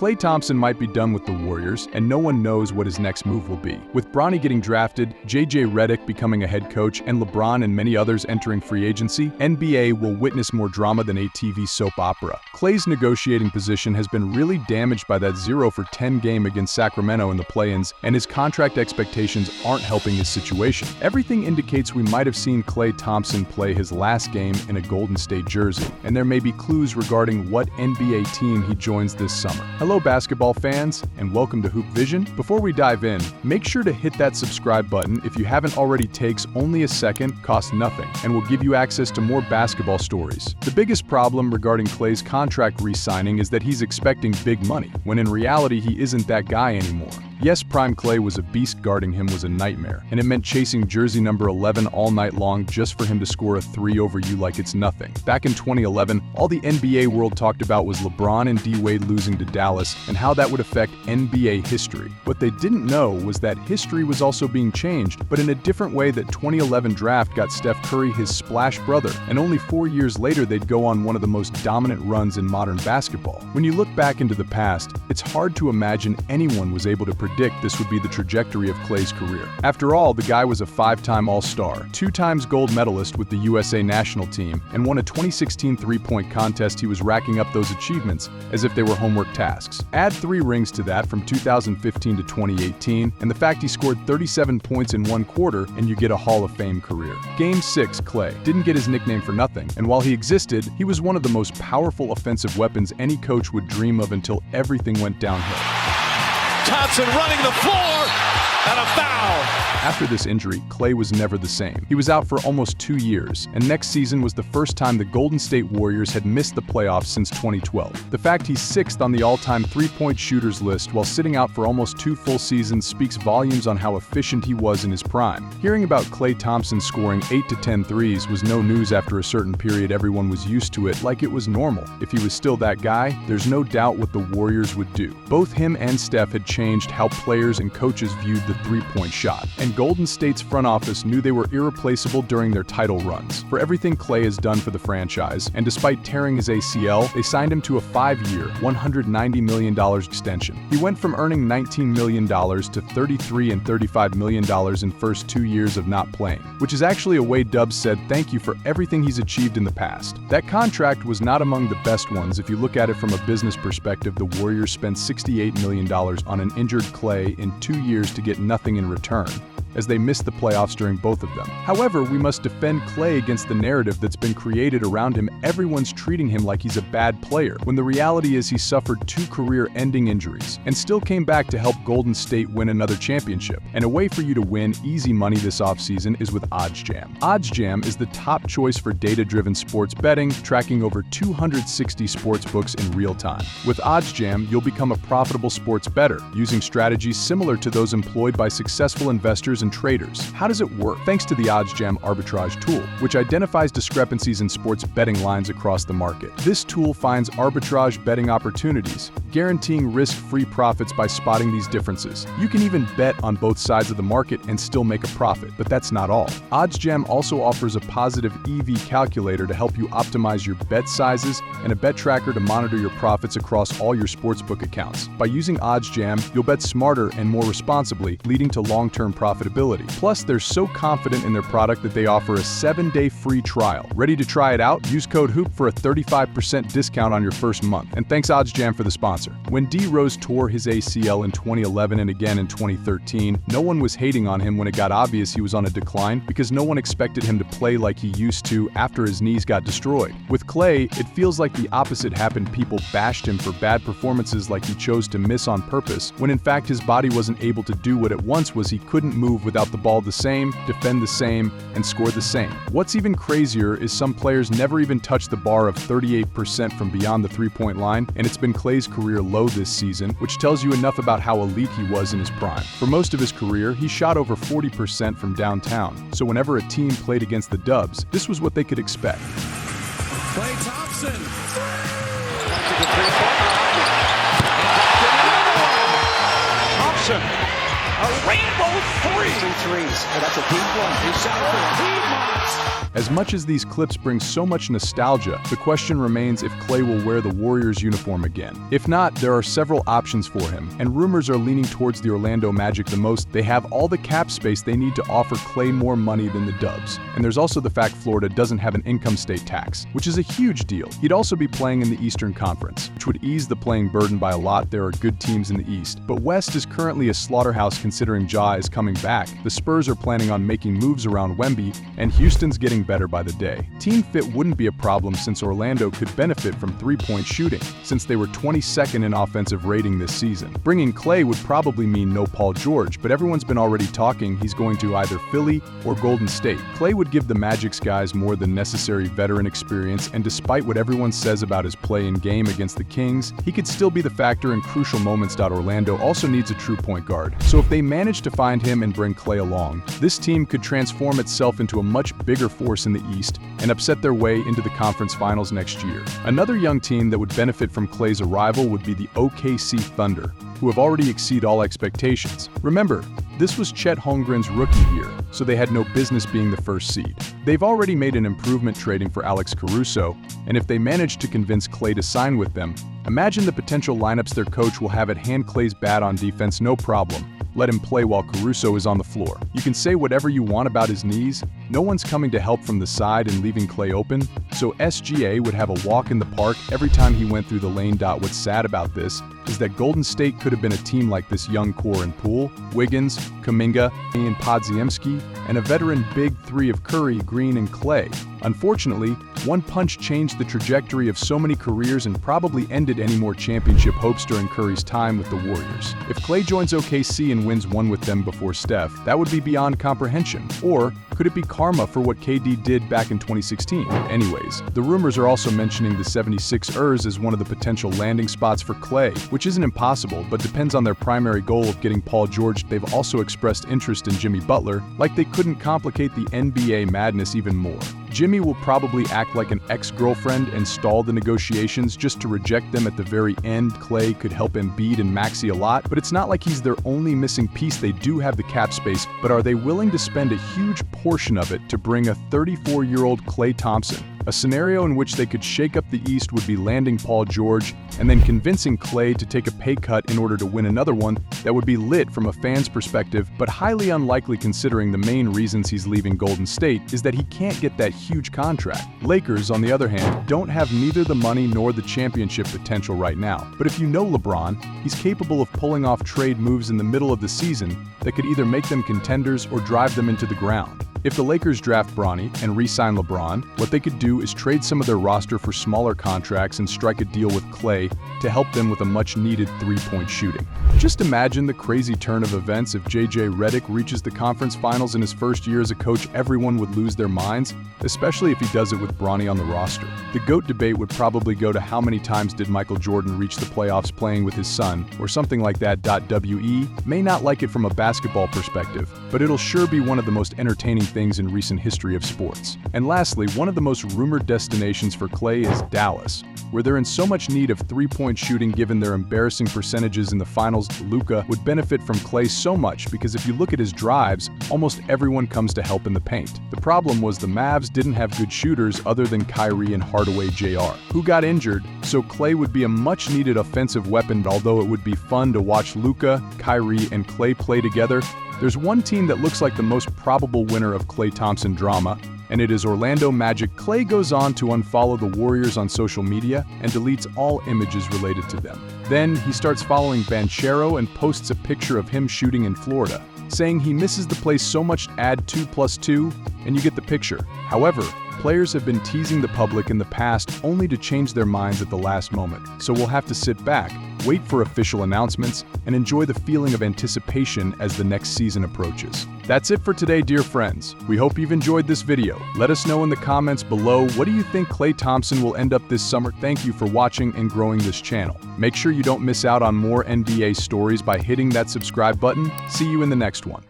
Klay Thompson might be done with the Warriors, and no one knows what his next move will be. With Bronny getting drafted, JJ Redick becoming a head coach, and LeBron and many others entering free agency, NBA will witness more drama than a TV soap opera. Klay's negotiating position has been really damaged by that 0-for-10 game against Sacramento in the play-ins, and his contract expectations aren't helping his situation. Everything indicates we might have seen Klay Thompson play his last game in a Golden State jersey, and there may be clues regarding what NBA team he joins this summer. Hello basketball fans, and welcome to Hoop Vision. Before we dive in, make sure to hit that subscribe button if you haven't already. Takes only a second, costs nothing, and will give you access to more basketball stories. The biggest problem regarding Klay's contract re-signing is that he's expecting big money, when in reality he isn't that guy anymore. Yes, Prime Klay was a beast. Guarding him was a nightmare, and it meant chasing jersey number 11 all night long just for him to score a 3 over you like it's nothing. Back in 2011, all the NBA world talked about was LeBron and D-Wade losing to Dallas and how that would affect NBA history. What they didn't know was that history was also being changed, but in a different way. That 2011 draft got Steph Curry his splash brother, and only 4 years later they'd go on one of the most dominant runs in modern basketball. When you look back into the past, it's hard to imagine anyone was able to predict this would be the trajectory of Klay's career. After all, the guy was a 5-time All-Star, 2 times gold medalist with the USA national team, and won a 2016 three-point contest. He was racking up those achievements as if they were homework tasks. Add 3 rings to that from 2015 to 2018, and the fact he scored 37 points in 1 quarter, and you get a Hall of Fame career. Game 6, Klay didn't get his nickname for nothing, and while he existed, he was one of the most powerful offensive weapons any coach would dream of until everything went downhill. Thompson running the floor, and a foul. After this injury, Klay was never the same. He was out for almost 2 years, and next season was the first time the Golden State Warriors had missed the playoffs since 2012. The fact he's 6th on the all-time three-point shooters list while sitting out for almost 2 full seasons speaks volumes on how efficient he was in his prime. Hearing about Klay Thompson scoring 8 to 10 threes was no news after a certain period. Everyone was used to it like it was normal. If he was still that guy, there's no doubt what the Warriors would do. Both him and Steph had changed how players and coaches viewed the three-point shot, and Golden State's front office knew they were irreplaceable during their title runs. For everything Klay has done for the franchise, and despite tearing his ACL, they signed him to a 5-year, $190 million extension. He went from earning $19 million to $33 and $35 million in first 2 years of not playing, which is actually a way Dubs said thank you for everything he's achieved in the past. That contract was not among the best ones. If you look at it from a business perspective, the Warriors spent $68 million on an injured Klay in 2 years to get nothing in return, as they missed the playoffs during both of them. However, we must defend Klay against the narrative that's been created around him. Everyone's treating him like he's a bad player, when the reality is he suffered 2 career-ending injuries and still came back to help Golden State win another championship. And a way for you to win easy money this offseason is with OddsJam. OddsJam is the top choice for data-driven sports betting, tracking over 260 sports books in real time. With OddsJam, you'll become a profitable sports bettor, using strategies similar to those employed by successful investors and traders. How does it work? Thanks to the OddsJam arbitrage tool, which identifies discrepancies in sports betting lines across the market. This tool finds arbitrage betting opportunities, guaranteeing risk-free profits by spotting these differences. You can even bet on both sides of the market and still make a profit, but that's not all. OddsJam also offers a positive EV calculator to help you optimize your bet sizes and a bet tracker to monitor your profits across all your sportsbook accounts. By using OddsJam, you'll bet smarter and more responsibly, leading to long-term profitability. Plus, they're so confident in their product that they offer a 7-day free trial. Ready to try it out? Use code HOOP for a 35% discount on your first month. And thanks OddsJam for the sponsor. When D Rose tore his ACL in 2011 and again in 2013, no one was hating on him when it got obvious he was on a decline, because no one expected him to play like he used to after his knees got destroyed. With Klay, it feels like the opposite happened. People bashed him for bad performances, like he chose to miss on purpose, when in fact his body wasn't able to do what it once was. He couldn't move without the ball the same, defend the same, and score the same. What's even crazier is some players never even touched the bar of 38% from beyond the three-point line, and it's been Klay's career low this season, which tells you enough about how elite he was in his prime. For most of his career, he shot over 40% from downtown, so whenever a team played against the Dubs, this was what they could expect. Klay Thompson. Thompson, a rainbow 3. Three threes. Oh, that's a deep one. He's out for a Piedmont. As much as these clips bring so much nostalgia, the question remains if Klay will wear the Warriors uniform again. If not, there are several options for him, and rumors are leaning towards the Orlando Magic the most. They have all the cap space they need to offer Klay more money than the Dubs. And there's also the fact Florida doesn't have an income state tax, which is a huge deal. He'd also be playing in the Eastern Conference, which would ease the playing burden by a lot. There are good teams in the East, but West is currently a slaughterhouse considering Ja is coming back. The Spurs are planning on making moves around Wemby, and Houston's getting better by the day. Team fit wouldn't be a problem since Orlando could benefit from three-point shooting, since they were 22nd in offensive rating this season. Bringing Klay would probably mean no Paul George, but everyone's been already talking he's going to either Philly or Golden State. Klay would give the Magic's guys more than necessary veteran experience, and despite what everyone says about his play in game against the Kings, he could still be the factor in crucial moments. Orlando also needs a true point guard, so if they manage to find him and bring Klay along, this team could transform itself into a much bigger force in the East and upset their way into the conference finals next year. Another young team that would benefit from Klay's arrival would be the OKC Thunder, who have already exceeded all expectations. Remember, this was Chet Holmgren's rookie year, so they had no business being the first seed. They've already made an improvement trading for Alex Caruso, and if they manage to convince Klay to sign with them, imagine the potential lineups their coach will have at hand. Klay's bad on defense, no problem. Let him play while Caruso is on the floor. You can say whatever you want about his knees, no one's coming to help from the side and leaving Klay open, so SGA would have a walk in the park every time he went through the lane. What's sad about this is that Golden State could have been a team like this young core in Poole, Wiggins, Kuminga, and Podziemski, and a veteran big three of Curry, Green, and Klay. Unfortunately, one punch changed the trajectory of so many careers and probably ended any more championship hopes during Curry's time with the Warriors. If Klay joins OKC and wins one with them before Steph, that would be beyond comprehension. Or could it be karma for what KD did back in 2016? Anyways, the rumors are also mentioning the 76ers as one of the potential landing spots for Klay, which isn't impossible, but depends on their primary goal of getting Paul George. They've also expressed interest in Jimmy Butler, like they couldn't complicate the NBA madness even more. Jimmy will probably act like an ex-girlfriend and stall the negotiations just to reject them at the very end. Klay could help Embiid and Maxey a lot, but it's not like he's their only missing piece. They do have the cap space, but are they willing to spend a huge portion of it to bring a 34-year-old Klay Thompson? A scenario in which they could shake up the East would be landing Paul George and then convincing Klay to take a pay cut in order to win another one. That would be lit from a fan's perspective, but highly unlikely considering the main reasons he's leaving Golden State is that he can't get that huge contract. Lakers, on the other hand, don't have neither the money nor the championship potential right now. But if you know LeBron, he's capable of pulling off trade moves in the middle of the season that could either make them contenders or drive them into the ground. If the Lakers draft Bronny and re-sign LeBron, what they could do is trade some of their roster for smaller contracts and strike a deal with Klay to help them with a much-needed three-point shooting. Just imagine the crazy turn of events if JJ Redick reaches the conference finals in his first year as a coach. Everyone would lose their minds, especially if he does it with Bronny on the roster. The GOAT debate would probably go to how many times did Michael Jordan reach the playoffs playing with his son, or something like that. WE may not like it from a basketball perspective, but it'll sure be one of the most entertaining things in recent history of sports. And lastly, one of the most rumored destinations for Klay is Dallas, where they're in so much need of three-point shooting given their embarrassing percentages in the finals. Luka would benefit from Klay so much because if you look at his drives, almost everyone comes to help in the paint. The problem was the Mavs didn't have good shooters other than Kyrie and Hardaway Jr., who got injured, so Klay would be a much-needed offensive weapon. Although it would be fun to watch Luka, Kyrie, and Klay play together, there's one team that looks like the most probable winner of Klay Thompson drama, and it is Orlando Magic. Klay goes on to unfollow the Warriors on social media and deletes all images related to them. Then he starts following Banchero and posts a picture of him shooting in Florida, saying he misses the place so much. Add 2+2 and you get the picture. However, players have been teasing the public in the past only to change their minds at the last moment, so we'll have to sit back, wait for official announcements, and enjoy the feeling of anticipation as the next season approaches. That's it for today, dear friends. We hope you've enjoyed this video. Let us know in the comments below, what do you think Klay Thompson will end up this summer? Thank you for watching and growing this channel. Make sure you don't miss out on more NBA stories by hitting that subscribe button. See you in the next one.